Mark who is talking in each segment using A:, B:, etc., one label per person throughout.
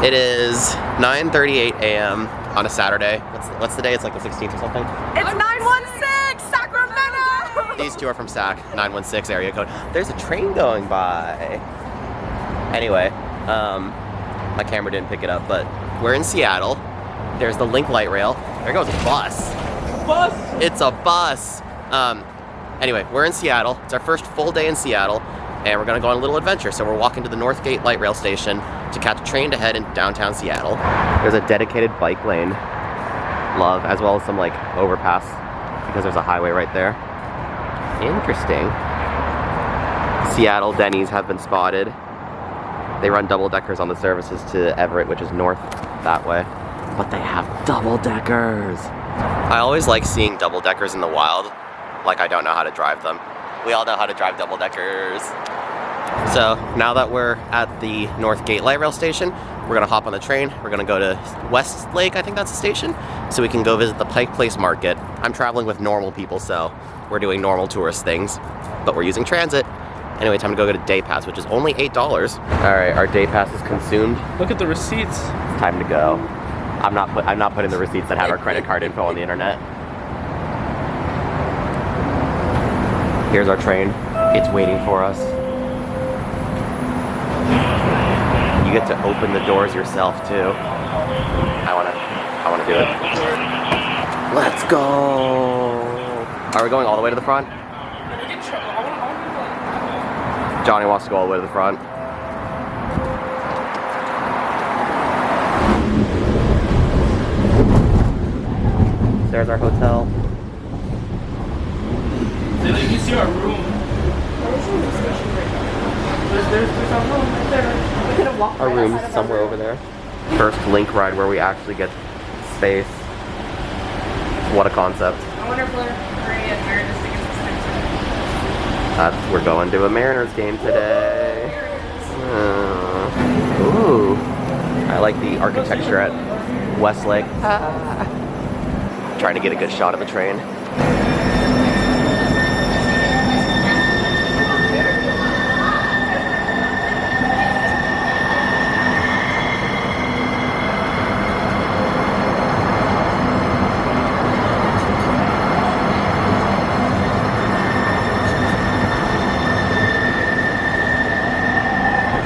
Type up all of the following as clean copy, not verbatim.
A: It is 9:38 a.m. on a Saturday. What's the day? It's like the 16th or something?
B: It's 916 Sacramento!
A: These two are from Sac, 916 area code. There's a train going by. Anyway, my camera didn't pick it up, but we're in Seattle. There's the Link light rail. There goes a bus.
C: Bus?
A: It's a bus. Anyway, we're in Seattle. It's our first full day in Seattle, and we're gonna go on a little adventure. So we're walking to the Northgate light rail station to catch a train to head in downtown Seattle. There's a dedicated bike lane, love, as well as some like overpass because there's a highway right there. Interesting. Seattle Denny's have been spotted. They run double-deckers on the services to Everett, which is north that way. But they have double-deckers. I always like seeing double-deckers in the wild, like I don't know how to drive them. We all know how to drive double-deckers. So now that we're at the Northgate light rail station, we're gonna hop on the train. We're gonna go to Westlake, I think that's the station, so we can go visit the Pike Place Market. I'm traveling with normal people, so we're doing normal tourist things, but we're using transit. Anyway, time to go get a day pass, which is only $8. All right, our day pass is consumed.
C: Look at the receipts.
A: It's time to go. I'm not putting the receipts that have our credit card info on the internet. Here's our train. It's waiting for us. You get to open the doors yourself too. I wanna do it. Let's go. Are we going all the way to the front? Johnny wants to go all the way to the front. There's our hotel.
C: You can see our room. There's our room right there. We could have walked
A: Our room's somewhere over there. First Link ride where we actually get space. What a concept.
B: I wonder if we're at Mariners tickets this time too.
A: We're going to a Mariners game today. Ooh. I like the architecture at Westlake. Trying to get a good shot of the train.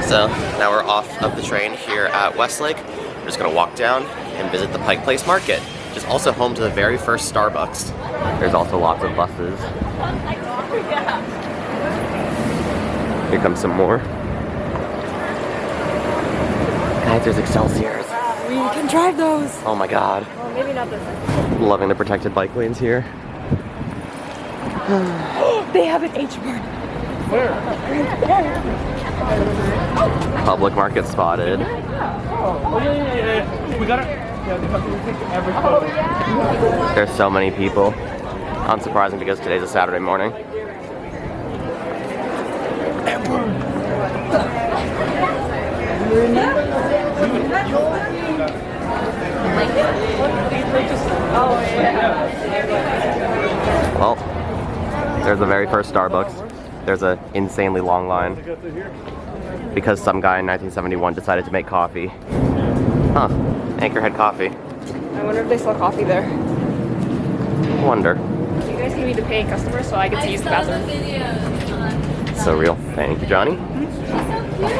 A: So now we're off of the train here at Westlake. We're just gonna walk down and visit the Pike Place Market, which is also home to the very first Starbucks. There's also lots of buses. Here comes some more. Guys, there's Excelsiors.
B: We can drive those.
A: Oh my god.
B: Well, maybe not this.
A: Loving the protected bike lanes here.
B: They have an H-Mart.
C: Where?
A: Public market spotted.
C: Oh, yeah. We got it. Yeah, because we take every photo.
A: There's so many people. Unsurprising because today's a Saturday morning. Well, there's the very first Starbucks. There's an insanely long line because some guy in 1971 decided to make coffee. Huh, Anchorhead Coffee.
B: I wonder if they sell coffee there.
A: Wonder.
B: You guys can be the paying customer so I get to use the bathroom.
A: So real. Thank you, Johnny.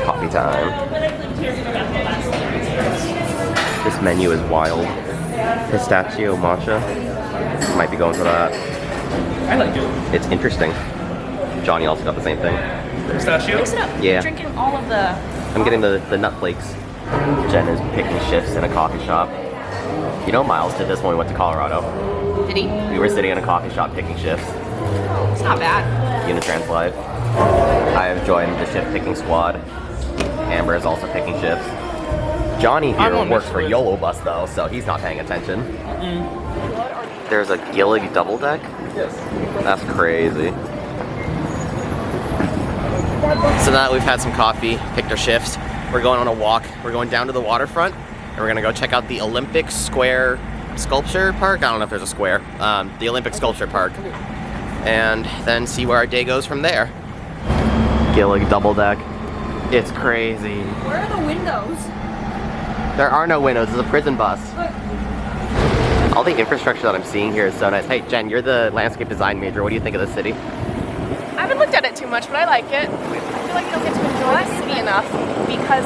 A: Coffee time. This menu is wild. Pistachio matcha. Might be going for that.
C: I like it.
A: It's interesting. Johnny also got the same thing.
C: Pistachio?
B: Mix it up.
A: Yeah.
B: You're drinking all of the...
A: I'm getting the nut flakes. Jen is picking shifts in a coffee shop. You know, Miles did this when we went to Colorado.
B: Did he?
A: We were sitting in a coffee shop picking shifts.
B: It's not bad.
A: Unitrans Live. I have joined the shift picking squad. Amber is also picking shifts. Johnny here works for YOLO Bus though, so he's not paying attention. There's a Gillig double deck?
C: Yes.
A: That's crazy. So now that we've had some coffee, picked our shifts, we're going on a walk. We're going down to the waterfront, and we're gonna go check out the Olympic Square Sculpture Park. I don't know if there's a square. The Olympic Sculpture Park. And then see where our day goes from there. Gillig double deck. It's crazy.
B: Where are the windows?
A: There are no windows, it's a prison bus. All the infrastructure that I'm seeing here is so nice. Hey Jen, you're the landscape design major. What do you think of the city?
B: I haven't looked at it too much, but I like it. I feel like you don't get to enjoy the city enough because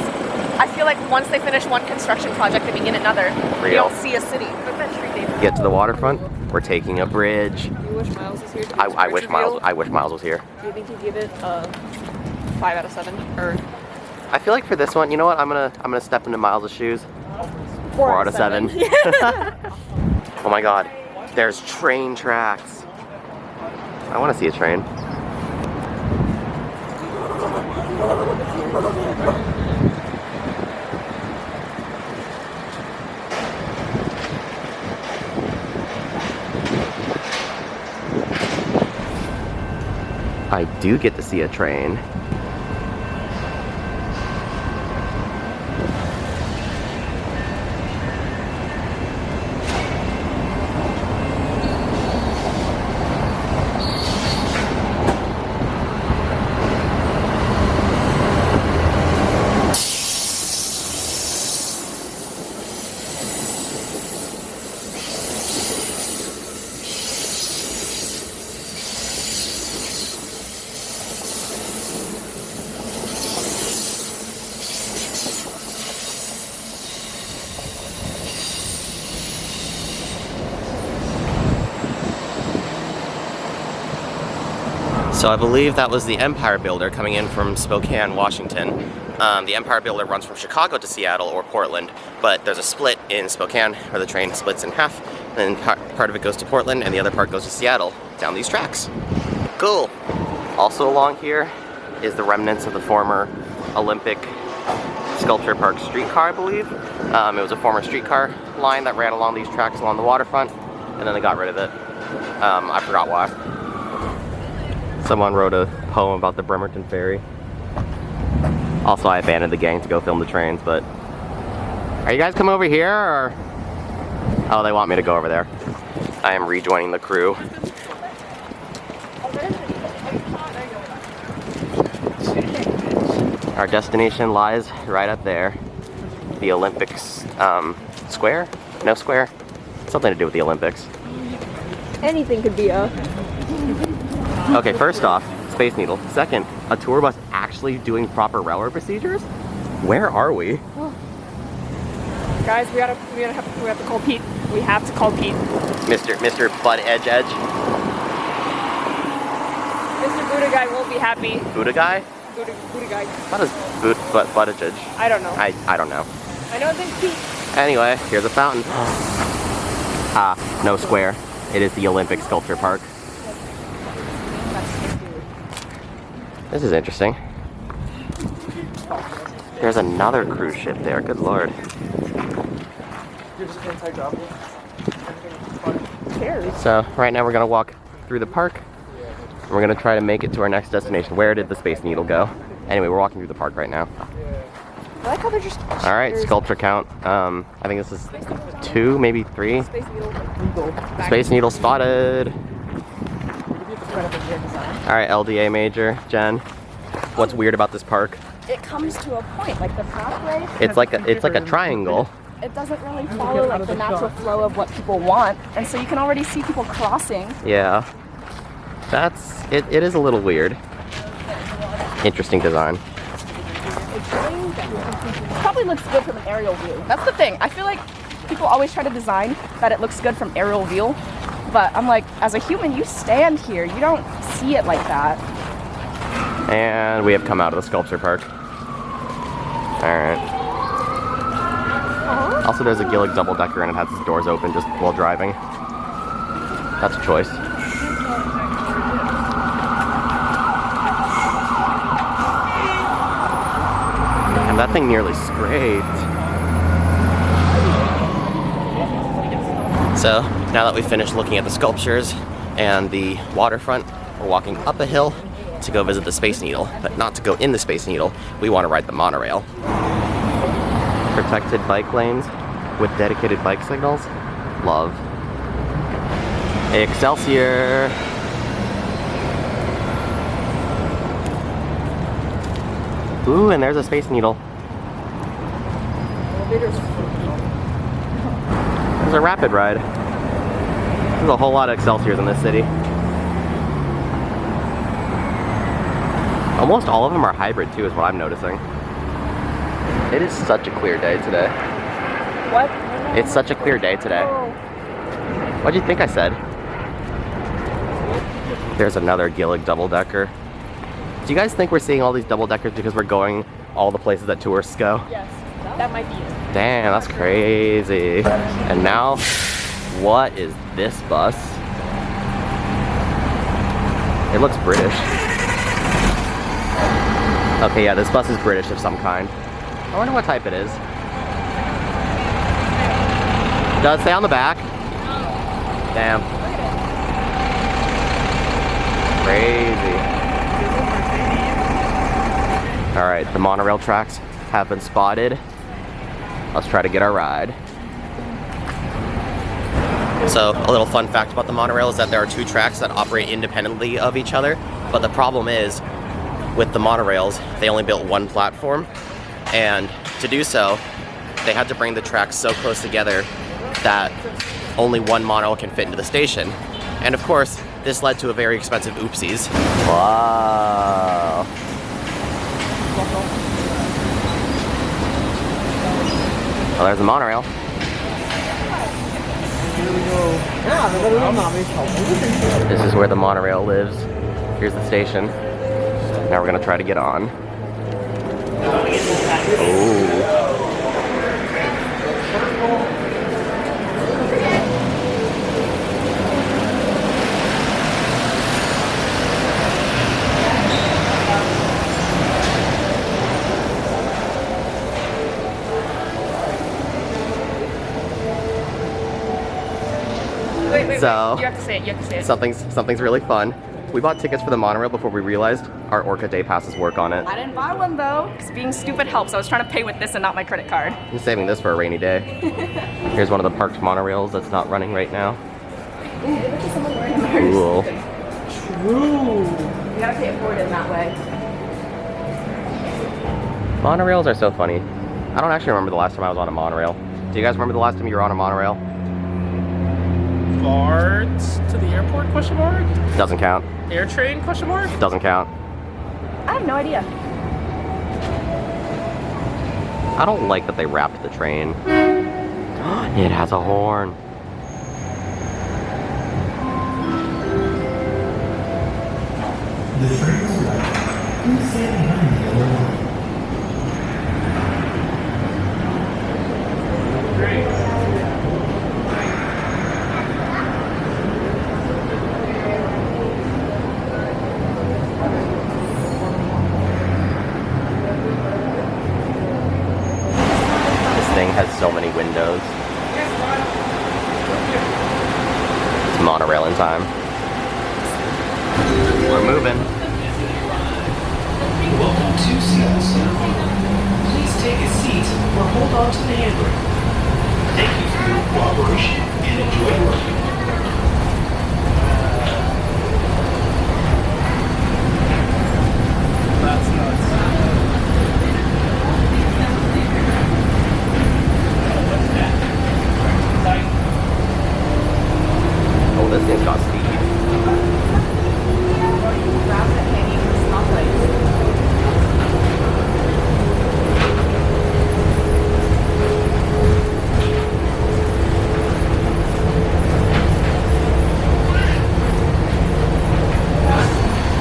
B: I feel like once they finish one construction project, they begin another.
A: Real.
B: You don't see a city. Look at that tree, David.
A: Get to the waterfront. We're taking a bridge.
B: You wish Miles was here?
A: I wish Miles was here.
B: Do you think he'd give it a 5 out of 7? Or
A: I feel like for this one, you know what? I'm gonna step into Miles' shoes. 4 out of 7. Oh my god, there's train tracks. I want to see a train. I do get to see a train. So I believe that was the Empire Builder coming in from Spokane, Washington. The Empire Builder runs from Chicago to Seattle or Portland, but there's a split in Spokane where the train splits in half, and part of it goes to Portland and the other part goes to Seattle down these tracks. Cool. Also along here is the remnants of the former Olympic Sculpture Park streetcar, I believe. It was a former streetcar line that ran along these tracks along the waterfront, and then they got rid of it. I forgot why. Someone wrote a poem about the Bremerton Ferry. Also, I abandoned the gang to go film the trains, but... Are you guys coming over here, or...? Oh, they want me to go over there. I am rejoining the crew. Our destination lies right up there. The Olympics, square? No square? Something to do with the Olympics.
B: anything could be a...
A: Okay, first off, Space Needle. Second, a tour bus actually doing proper railroad procedures? Where are we?
B: Oh. Guys, we have to call Pete. We have to call Pete.
A: Mr. Bud Edge.
B: Mr. Buddha guy won't be happy.
A: Buddha guy?
B: Buddha guy.
A: What is Buttigieg?
B: I don't know.
A: I don't know.
B: I know it's Pete.
A: Anyway, here's a fountain. No square. It is the Olympic Sculpture Park. This is interesting. There's another cruise ship there, good lord. So, right now we're gonna walk through the park. And we're gonna try to make it to our next destination. Where did the Space Needle go? Anyway, we're walking through the park right now.
B: I like how they're just...
A: Alright, sculpture count. I think this is 2, maybe 3.
B: Space Needle.
A: Space Needle spotted. Alright, LDA major, Jen. What's weird about this park?
B: It comes to a point, like the pathway.
A: It's like a triangle.
B: It doesn't really follow like the natural flow of what people want, and so you can already see people crossing.
A: Yeah. That's it is a little weird. Interesting design.
B: Probably looks good from an aerial view. That's the thing. I feel like people always try to design that it looks good from aerial view, but I'm like, as a human, you stand here, you don't see it like that.
A: And we have come out of the sculpture park. Alright. Also, there's a Gillig double-decker and it has its doors open just while driving. That's a choice. And that thing nearly scraped. So, now that we've finished looking at the sculptures and the waterfront, we're walking up a hill to go visit the Space Needle, but not to go in the Space Needle. We want to ride the monorail. Protected bike lanes with dedicated bike signals. Love. Excelsior! Ooh, and there's a Space Needle.
B: Elevators
A: There's a rapid ride. There's a whole lot of Excelsiors in this city. Almost all of them are hybrid too, is what I'm noticing. It is such a clear day today.
B: What?
A: It's such a clear day today. What'd you think I said? There's another Gillig double-decker. Do you guys think we're seeing all these double-deckers because we're going all the places that tourists go?
B: Yes, that might be it.
A: Damn, that's crazy. And now, what is this bus? It looks British. Okay, yeah, this bus is British of some kind. I wonder what type it is. Does it say on the back? Damn. Crazy. Alright, the monorail tracks have been spotted. Let's try to get our ride. So, a little fun fact about the monorail is that there are two tracks that operate independently of each other, but the problem is, with the monorails, they only built one platform, and to do so, they had to bring the tracks so close together that only one monorail can fit into the station. And of course, this led to a very expensive oopsies. Wow. Well, there's the monorail. This is where the monorail lives. Here's the station. Now we're gonna try to get on. Oh.
B: Wait,
A: So,
B: you have to say it, you have to say it.
A: Something's really fun. We bought tickets for the monorail before we realized our Orca day passes work on it.
B: I didn't buy one though, because being stupid helps. I was trying to pay with this and not my credit card.
A: I'm saving this for a rainy day. Here's one of the parked monorails that's not running right now.
B: Ooh, look at someone wearing theirs.
A: Cool.
B: True. You gotta pay it forward in that way.
A: Monorails are so funny. I don't actually remember the last time I was on a monorail. Do you guys remember the last time you were on a monorail?
C: Guards to the airport, question mark?
A: Doesn't count.
C: Air train, question mark?
A: Doesn't count.
B: I have no idea.
A: I don't like that they wrapped the train. It has a horn. Has so many windows. It's monorail in time. We're moving.
D: Welcome to Seattle. Please take a seat or hold on to the handrail. Thank you for your cooperation and enjoy your ride.
C: That's nuts.
A: Oh, this thing's got speed.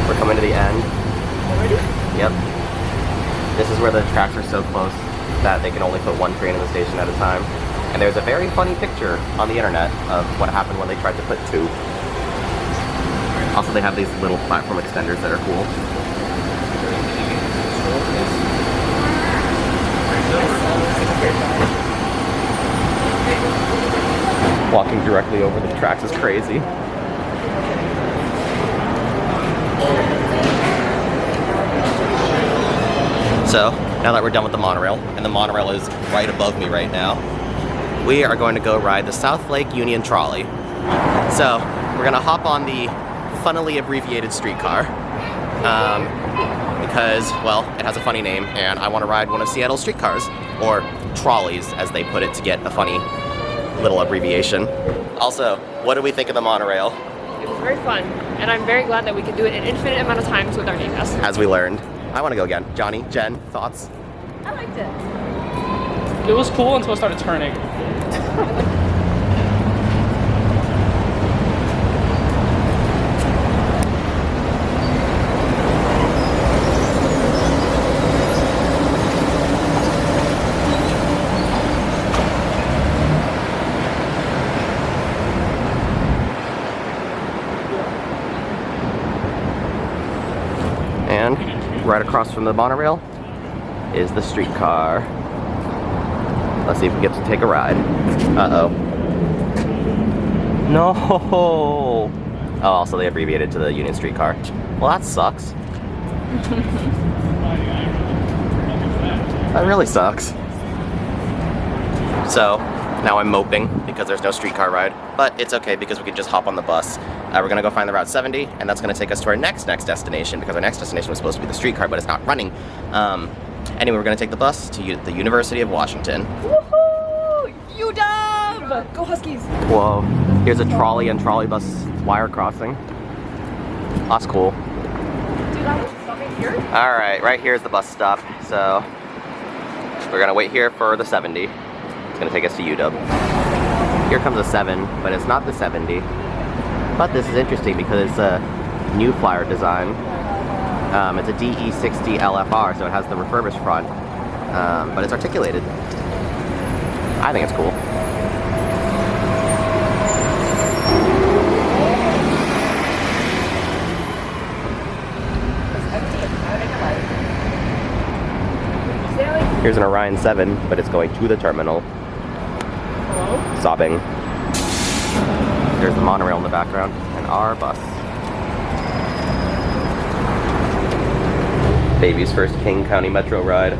A: We're coming to the end. Yep. This is where the tracks are so close that they can only put one train in the station at a time. And there's a very funny picture on the internet of what happened when they tried to put two. Also, they have these little platform extenders that are cool. Walking directly over the tracks is crazy. So, now that we're done with the monorail, and the monorail is right above me right now, we are going to go ride the South Lake Union Trolley. So, we're gonna hop on the funnily abbreviated streetcar because, well, it has a funny name, and I want to ride one of Seattle's streetcars, or trolleys, as they put it, to get a funny little abbreviation. Also, what do we think of the monorail?
E: It was very fun, and I'm very glad that we could do it an infinite amount of times with our name pass.
A: As we learned. I want to go again. Johnny, Jen, thoughts?
B: I liked it.
C: It was cool until it started turning.
A: And right across from the monorail is the streetcar. Let's see if we get to take a ride. Uh-oh. No! Oh, also they abbreviated to the Union Streetcar. Well, that sucks. That really sucks. So, now I'm moping because there's no streetcar ride, but it's okay because we can just hop on the bus. We're gonna go find the Route 70, and that's gonna take us to our next destination, because our next destination was supposed to be the streetcar, but it's not running. Anyway, we're gonna take the bus to the University of Washington.
B: Woohoo! UDub! Go Huskies!
A: Whoa, here's a trolley and trolley bus wire crossing. That's cool.
B: Dude, I was stopping here.
A: All right, right here's the bus stop. So we're gonna wait here for the 70. It's gonna take us to UDub. Here comes a 7, but it's not the 70. But this is interesting because it's a new flyer design. It's a DE60 LFR, so it has the refurbished front, but it's articulated. I think it's cool. Here's an Orion 7, but it's going to the terminal.
E: Hello?
A: Sobbing. There's the monorail in the background, and our bus. Baby's first King County Metro ride.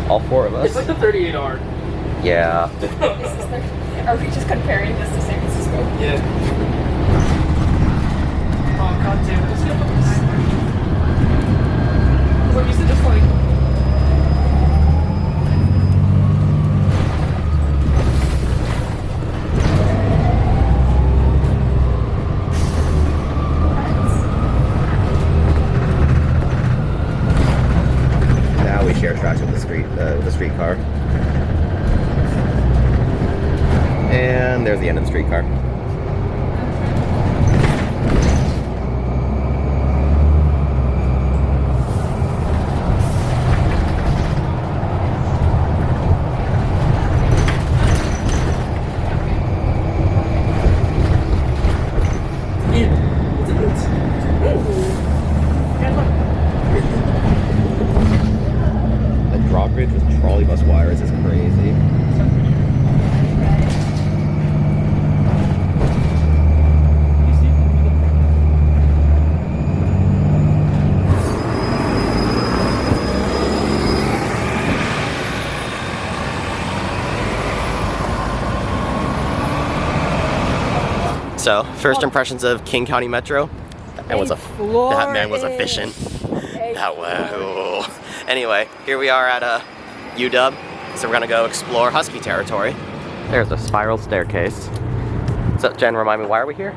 A: All 4 of us.
C: It's like the 38R.
A: Yeah.
B: Are we just comparing this to San Francisco?
C: Yeah. Oh god damn it. What you said just like
A: Now we share tracks with the streetcar. And there's the end of the streetcar. The drawbridge with trolley bus wires is crazy. So, first impressions of King County Metro. That man was efficient. That was. Anyway, here we are at UDub, so we're gonna go explore Husky territory. There's a spiral staircase. So, Jen, remind me, why are we here?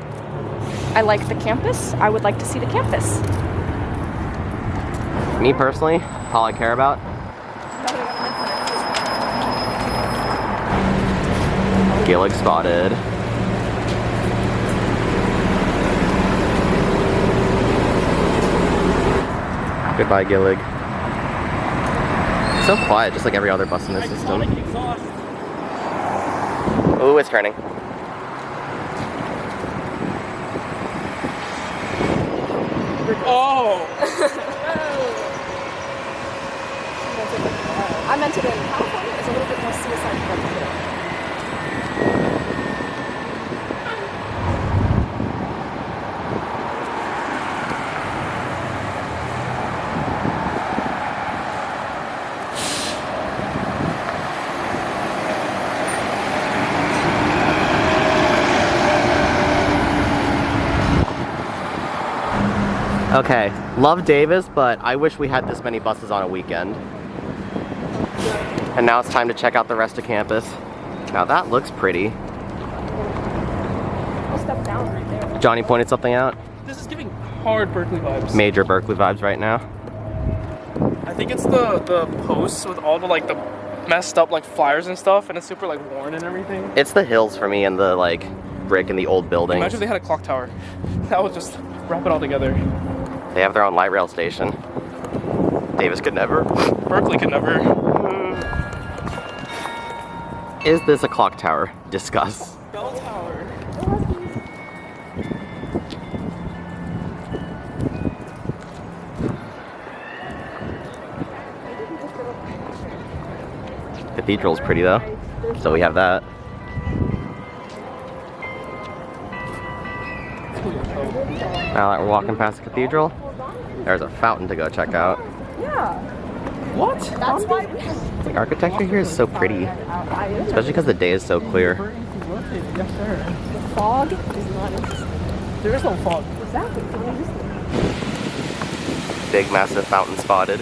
B: I like the campus. I would like to see the campus.
A: Me personally, all I care about. Gillig spotted. Goodbye, Gillig. So quiet, just like every other bus in the system. Ooh, it's turning.
C: oh!
B: I meant it in California. It's a little bit more suicide-friendly.
A: Okay, love Davis, but I wish we had this many buses on a weekend. And now it's time to check out the rest of campus. Now that looks pretty.
B: step down right there.
A: Johnny pointed something out.
C: This is giving hard Berkeley vibes.
A: Major Berkeley vibes right now.
C: I think it's the posts with all the like the messed up like flyers and stuff, and it's super like worn and everything.
A: It's the hills for me and the like brick and the old buildings.
C: Imagine if they had a clock tower. That would just wrap it all together.
A: They have their own light rail station. Davis could never.
C: Berkeley could never.
A: Is this a clock tower? Discuss.
C: Bell tower.
A: Cathedral's pretty though. So we have that. Now that we're walking past the cathedral, there's a fountain to go check out.
B: Yeah.
C: What?
B: That's why we
A: The architecture here is so pretty, especially because the day is so clear.
C: Yes, sir.
B: the fog is not interesting.
C: There is no fog.
B: Exactly. It's not interesting.
A: Big, massive fountain spotted.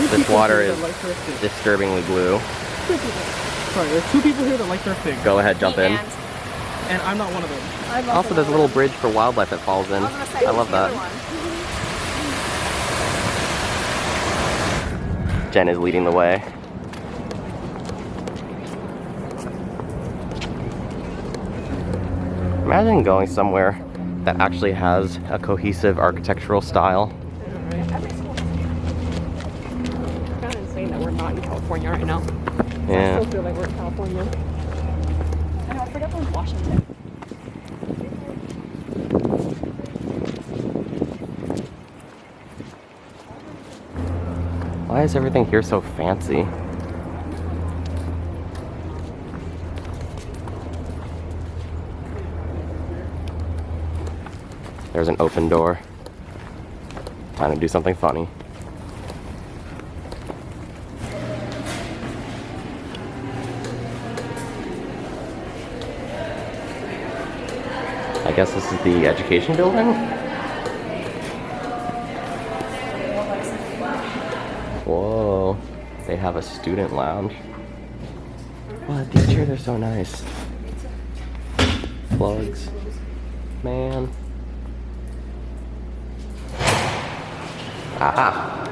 A: This water is disturbingly blue.
C: Sorry, there's 2 people here that like their fig.
A: Go ahead, jump in.
C: And I'm not one of them.
A: Also, there's a little bridge for wildlife that falls in. I love that. Jen is leading the way. Imagine going somewhere that actually has a cohesive architectural style.
E: It's kind of insane that we're not in California right now. I
A: Yeah.
E: still feel like we're in California.
B: I know, I forgot we're in Washington.
A: Why is everything here so fancy? There's an open door. Time to do something funny. I guess this is the education building? Whoa, they have a student lounge. What, these chairs are so nice. Plugs. Man. Ah.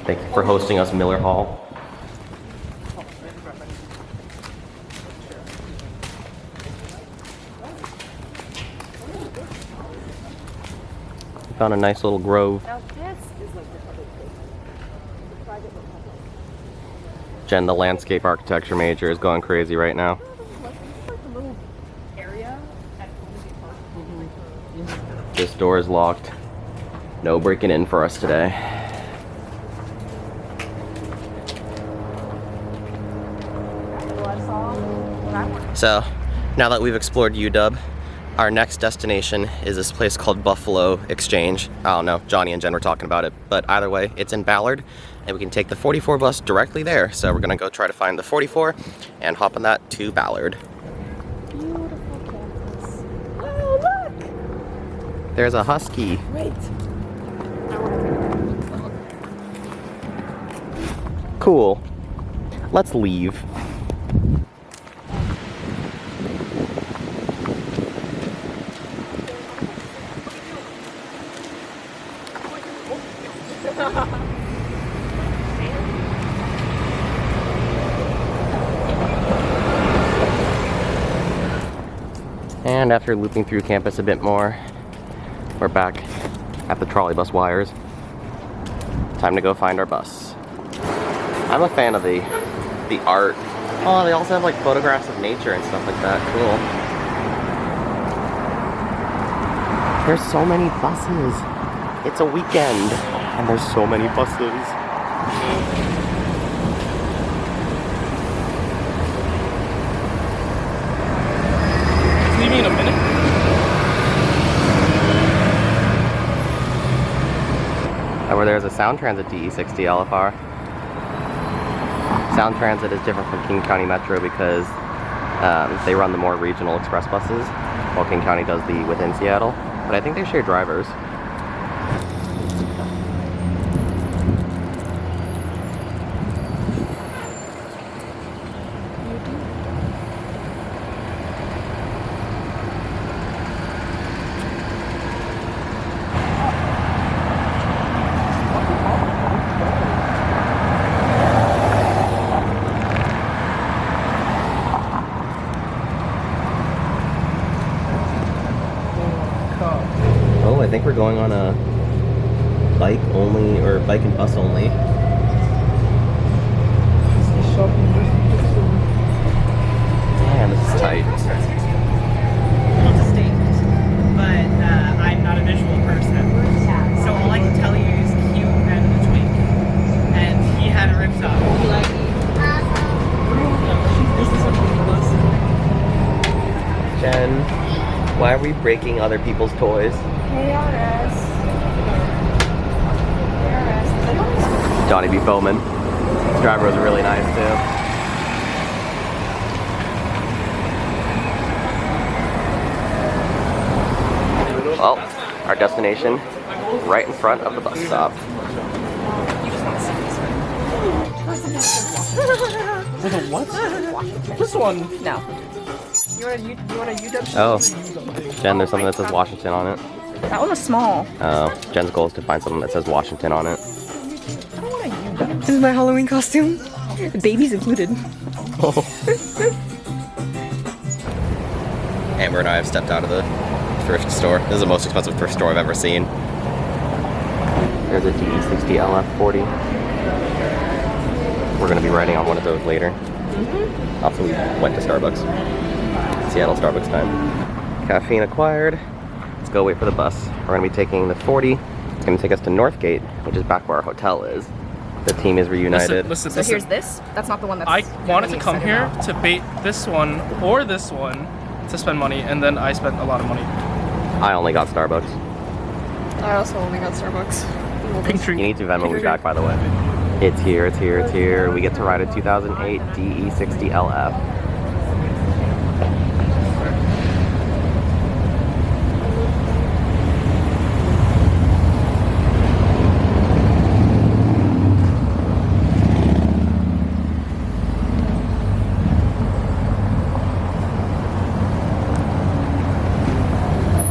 A: Thank you for hosting us, Miller Hall. Found a nice little grove.
B: Now this is like the other place.
A: Jen, the landscape architecture major, is going crazy right now.
B: This is like the little area at Columbia Park.
A: This door is locked. No breaking in for us today. So, now that we've explored UDub, our next destination is this place called Buffalo Exchange. I don't know, Johnny and Jen were talking about it, but either way, it's in Ballard, and we can take the 44 bus directly there. So we're gonna go try to find the 44 and hop on that to Ballard.
B: Beautiful campus. Oh, look!
A: There's a husky.
B: Wait.
A: Cool. Let's leave. And after looping through campus a bit more, we're back at the trolley bus wires. Time to go find our bus. I'm a fan of the art. Oh, they also have like photographs of nature and stuff like that. Cool. There's so many buses. It's a weekend, and there's so many buses.
C: Leaving in a minute.
A: Where there's a Sound Transit DE60 LFR. Sound Transit is different from King County Metro because they run the more regional express buses, while King County does the within Seattle. But I think they share drivers. going on a bike only or bike and bus only. Man, this is tight.
F: Distinct, but I'm not a visual person. So all I can tell you is cute and a twink. And he had a riptop.
A: Jen, why are we breaking other people's toys? Johnny B. Bowman. His driver was really nice too. Well, our destination right in front of the bus stop.
C: What? This one.
B: No. You want a UDub?
A: Oh, Jen, there's something that says Washington on it.
B: That one was small.
A: Oh, Jen's goal is to find something that says Washington on it.
B: I don't want a UDub.
E: This is my Halloween costume.
B: The baby's included.
A: Amber and I have stepped out of the thrift store. This is the most expensive thrift store I've ever seen. There's a DE60 LF40. We're going to be riding on one of those later. Also, we went to Starbucks. Seattle Starbucks time. Caffeine acquired. Let's go wait for the bus. We're going to be taking the 40. It's going to take us to Northgate, which is back where our hotel is. The team is reunited.
C: Listen.
B: So here's this. That's not the one that's.
C: I wanted to
B: really
C: come
B: excited
C: here
B: about.
C: to bait this one or this one to spend money, and then I spent a lot of money.
A: I only got Starbucks.
E: I also only got Starbucks.
C: Pink
A: You
C: tree.
A: need to Venmo me back, by the way. It's here, it's here, it's here. We get to ride a 2008 DE60 LF.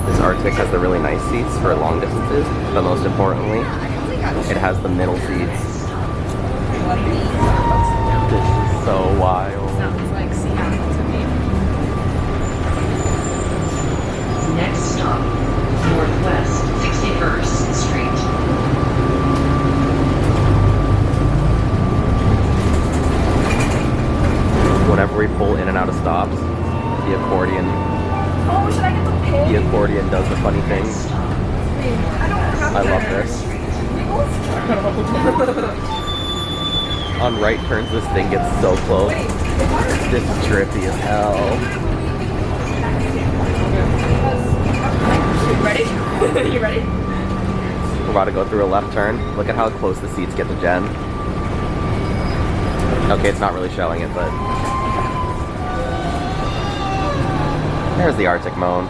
A: This Arctic has the really nice seats for long distances, but most importantly, it has the middle seats. This is so wild.
B: Sounds like Seattle to me.
G: Next stop, Northwest 61st Street.
A: Whenever we pull in and out of stops, the accordion
B: Oh, should I get the pig?
A: The accordion does the funny things. I love this. On right turns, this thing gets so close. This is trippy as hell.
B: You ready? You ready?
A: We're about to go through a left turn. Look at how close the seats get to Jen. Okay, it's not really showing it, but... There's the Arctic moan.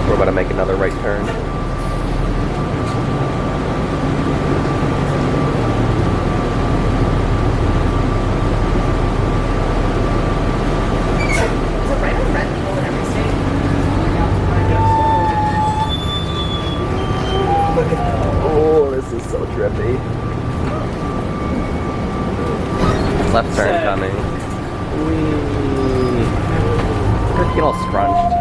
A: We're about to make another right turn. Oh, this is so trippy. Left turn coming. Whee. Get all scrunched.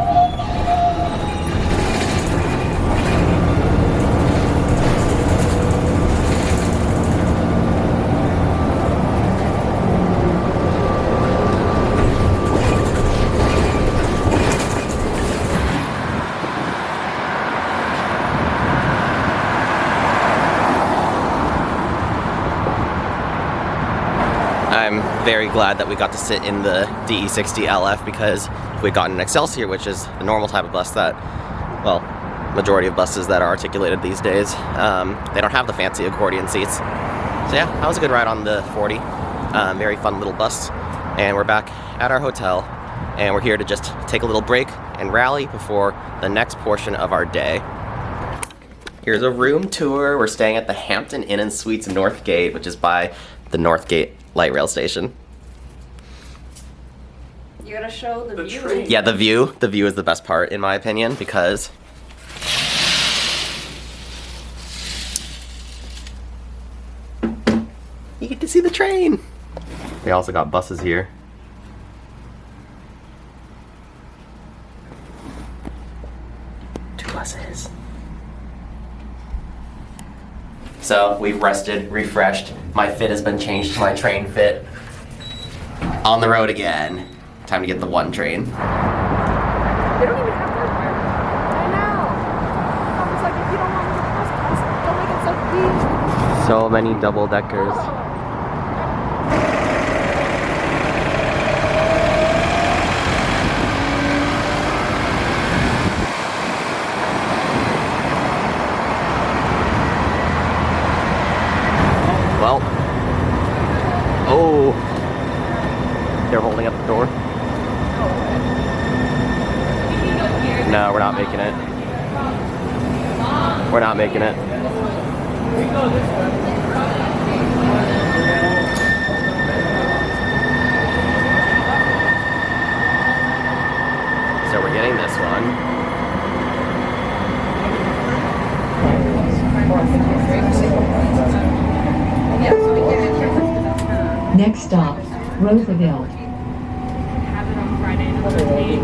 A: I'm very glad that we got to sit in the DE60 LF because if we'd gotten an Excelsior, which is the normal type of bus that, well, majority of buses that are articulated these days, they don't have the fancy accordion seats. So yeah, that was a good ride on the 40. Very fun little bus. And we're back at our hotel and we're here to just take a little break and rally before the next portion of our day. Here's a room tour. We're staying at the Hampton Inn and Suites Northgate, which is by the Northgate light rail station.
B: You gotta show the view.
A: Yeah, the view. The view is the best part, in my opinion, because you get to see the train. They also got buses here. Two buses. So we've rested, refreshed. My fit has been changed to my train fit. On the road again. Time to get the one train.
B: They don't even have hardware. I know. I was like, if you don't want the postcards, don't make it so deep.
A: So many double deckers. Well, oh, they're holding up the door. No, we're not making it. We're not making it. So we're getting this one.
G: Next stop, Roosevelt.
E: Have it on Friday and another day.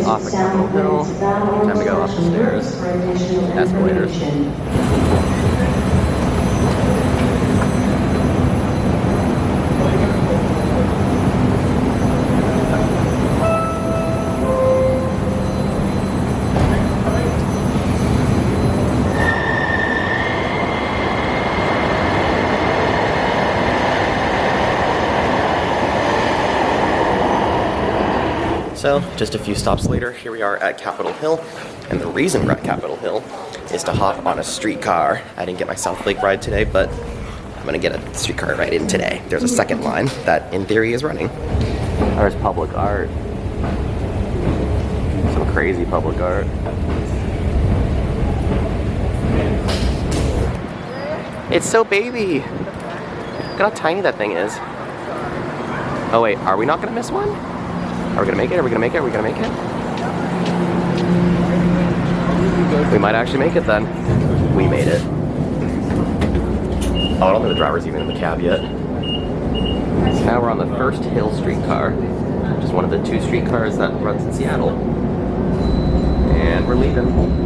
A: Off the Capitol Hill. Time to go up the stairs. Escalators. So, just a few stops later, here we are at Capitol Hill, and the reason we're at Capitol Hill is to hop on a streetcar. I didn't get my South Lake ride today, but I'm gonna get a streetcar ride in today. There's a second line that, in theory, is running. There's public art. Some crazy public art. It's so baby! Look at how tiny that thing is. Oh wait, are we not gonna miss one? Are we gonna make it? Are we gonna make it? Are we gonna make it? We might actually make it then. We made it. Oh, I don't think the driver's even in the cab yet. Now we're on the First Hill streetcar, which is one of the 2 streetcars that runs in Seattle. And we're leaving.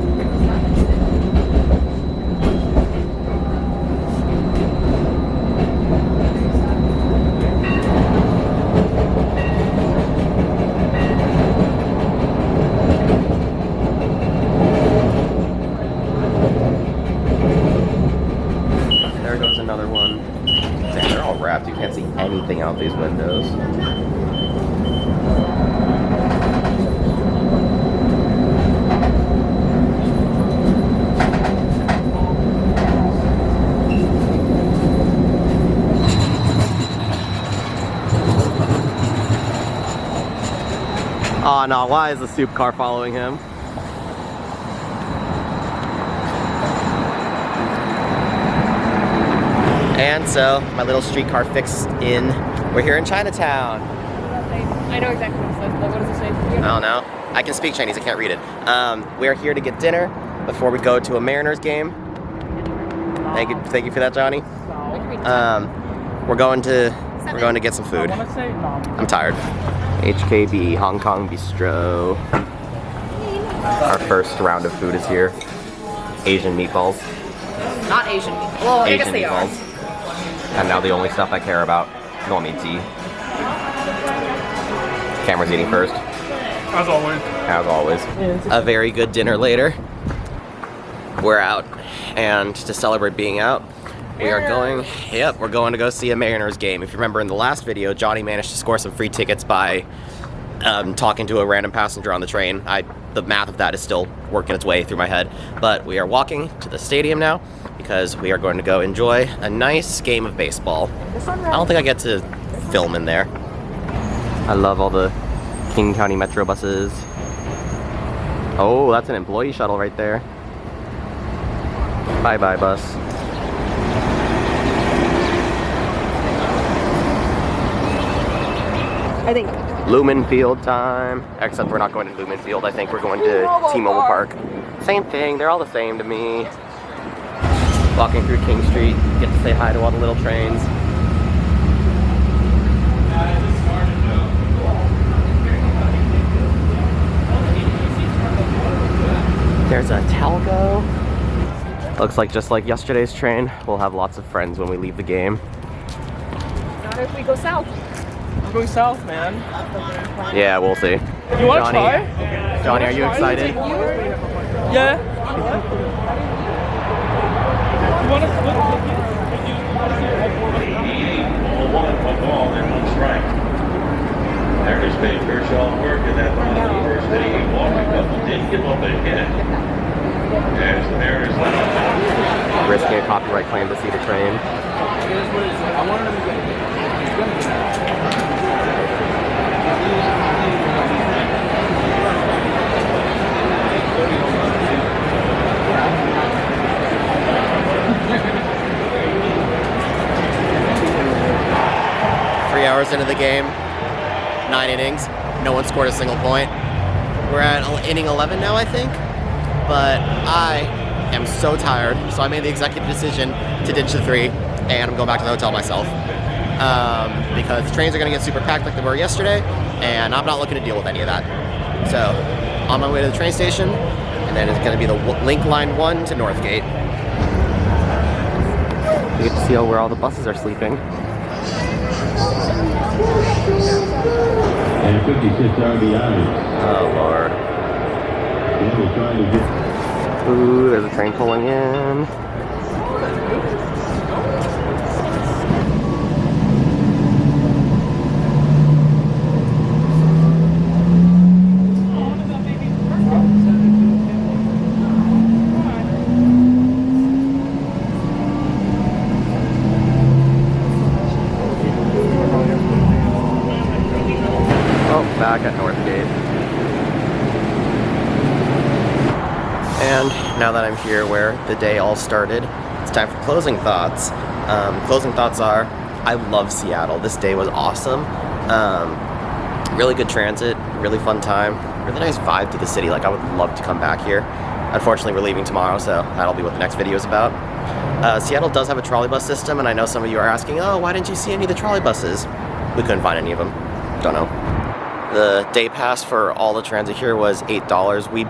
A: You can't see anything out these windows. Oh no, why is the soup car following him? And so, my little streetcar fixed in. We're here in Chinatown.
E: I know exactly what it says, but what does it say?
A: I don't know. I can speak Chinese, I can't read it. We are here to get dinner before we go to a Mariners game. Thank you for that, Johnny. We're going to get some food. I'm tired. HKB, Hong Kong Bistro. Our first round of food is here. Asian meatballs.
B: Not Asian meatballs. Well, I guess they are.
A: And now the only stuff I care about. No one needs tea. Camera's eating first.
C: As always.
A: As always. A very good dinner later. We're out. And to celebrate being out, we're going to go see a Mariners game. If you remember in the last video, Johnny managed to score some free tickets by talking to a random passenger on the train. The math of that is still working its way through my head. But we are walking to the stadium now because we are going to go enjoy a nice game of baseball. I don't think I get to film in there. I love all the King County Metro buses. Oh, that's an employee shuttle right there. Bye-bye, bus.
B: I think
A: Lumen Field time. Except we're not going to Lumen Field. I think we're going to T-Mobile Park. Same thing. They're all the same to me. Walking through King Street, get to say hi to all the little trains. there's a Talgo. Looks like just like yesterday's train, we'll have lots of friends when we leave the game.
E: Not if we go south.
C: I'm going south, man.
A: Yeah, we'll see.
C: You want to
A: Johnny,
C: try?
A: Johnny, are you excited?
C: Yeah. You want to
D: ball and one strike. Mariners made Kershaw work in that first inning. Walker couple didn't give up a hit. As the Mariners
A: Risking a copyright claim to see the train. 3 hours into the game, 9 innings, no one scored a single point. We're at inning 11 now, I think, but I am so tired, so I made the executive decision to ditch the 3, and I'm going back to the hotel myself. Because the trains are going to get super packed like they were yesterday, and I'm not looking to deal with any of that. So, on my way to the train station, and then it's going to be the Link Line 1 to Northgate. We get to see where all the buses are sleeping.
H: And 56 RBIs.
A: Oh, Lord.
H: They're trying to get...
A: Ooh, there's a train pulling in. Back at Northgate. And now that I'm here where the day all started, it's time for closing thoughts. Closing thoughts are, I love Seattle. This day was awesome. Really good transit, really fun time, really nice vibe to the city. Like, I would love to come back here. Unfortunately, we're leaving tomorrow, so that'll be what the next video is about. Seattle does have a trolley bus system, and I know some of you are asking, oh, why didn't you see any of the trolley buses? We couldn't find any of them. Don't know. The day pass for all the transit here was $8. We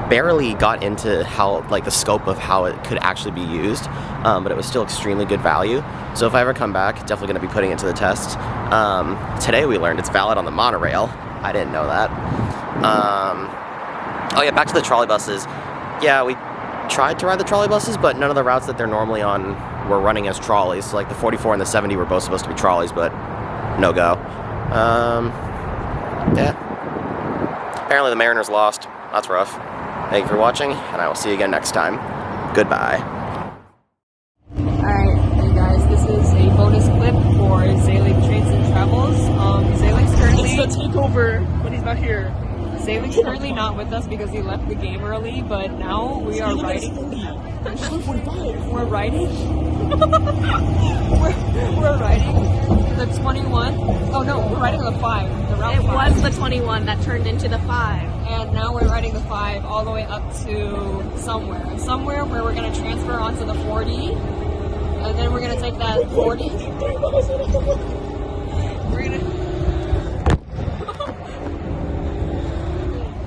A: barely got into how, like, the scope of how it could actually be used, but it was still extremely good value. So if I ever come back, definitely going to be putting it to the test. Today we learned it's valid on the monorail. I didn't know that. Oh yeah, back to the trolley buses. Yeah, we tried to ride the trolley buses, but none of the routes that they're normally on were running as trolleys. So, like, the 44 and the 70 were both supposed to be trolleys, but no go. Yeah. Apparently the Mariners lost. That's rough. Thank you for watching, and I will see you again next time. Goodbye.
E: Alright, hey guys, this is a bonus clip for Selig Trains and Travels. Selig's currently...
C: It's the takeover, but he's not here.
E: Selig's currently not with us because he left the game early, but now we are riding... We're riding... we're riding the 21. Oh no, we're riding the 5. The route 5.
B: It was the 21 that turned into the 5.
E: And now we're riding the 5 all the way up to somewhere. Somewhere where we're going to transfer onto the 40. And then we're going to take that 40.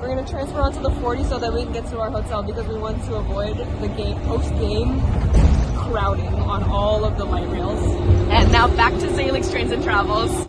E: We're going to transfer onto the 40 so that we can get to our hotel because we want to avoid the game post-game crowding on all of the light rails.
B: And now back to Selig's Trains and Travels.